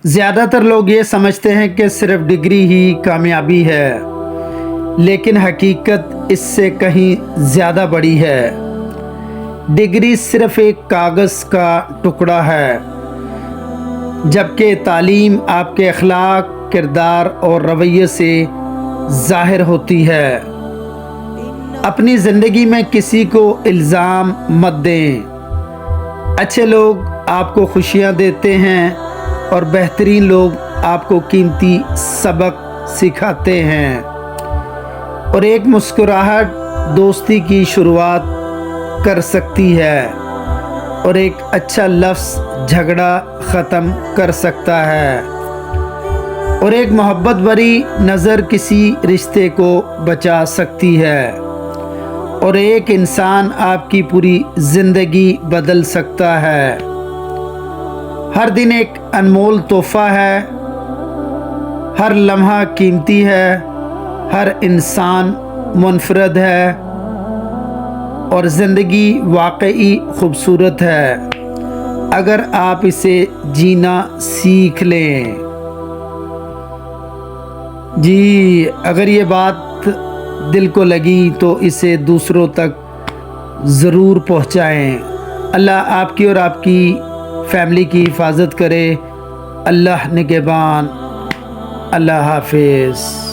زیادہ تر لوگ یہ سمجھتے ہیں کہ صرف ڈگری ہی کامیابی ہے، لیکن حقیقت اس سے کہیں زیادہ بڑی ہے۔ ڈگری صرف ایک کاغذ کا ٹکڑا ہے، جبکہ تعلیم آپ کے اخلاق، کردار اور رویے سے ظاہر ہوتی ہے۔ اپنی زندگی میں کسی کو الزام مت دیں۔ اچھے لوگ آپ کو خوشیاں دیتے ہیں اور بہترین لوگ آپ کو قیمتی سبق سکھاتے ہیں، اور ایک مسکراہٹ دوستی کی شروعات کر سکتی ہے، اور ایک اچھا لفظ جھگڑا ختم کر سکتا ہے، اور ایک محبت بھری نظر کسی رشتے کو بچا سکتی ہے، اور ایک انسان آپ کی پوری زندگی بدل سکتا ہے۔ ہر دن ایک انمول تحفہ ہے، ہر لمحہ قیمتی ہے، ہر انسان منفرد ہے، اور زندگی واقعی خوبصورت ہے اگر آپ اسے جینا سیکھ لیں۔ جی، اگر یہ بات دل کو لگی تو اسے دوسروں تک ضرور پہنچائیں۔ اللہ آپ کی اور آپ کی فیملی کی حفاظت کرے۔ اللہ نگہبان۔ اللہ حافظ۔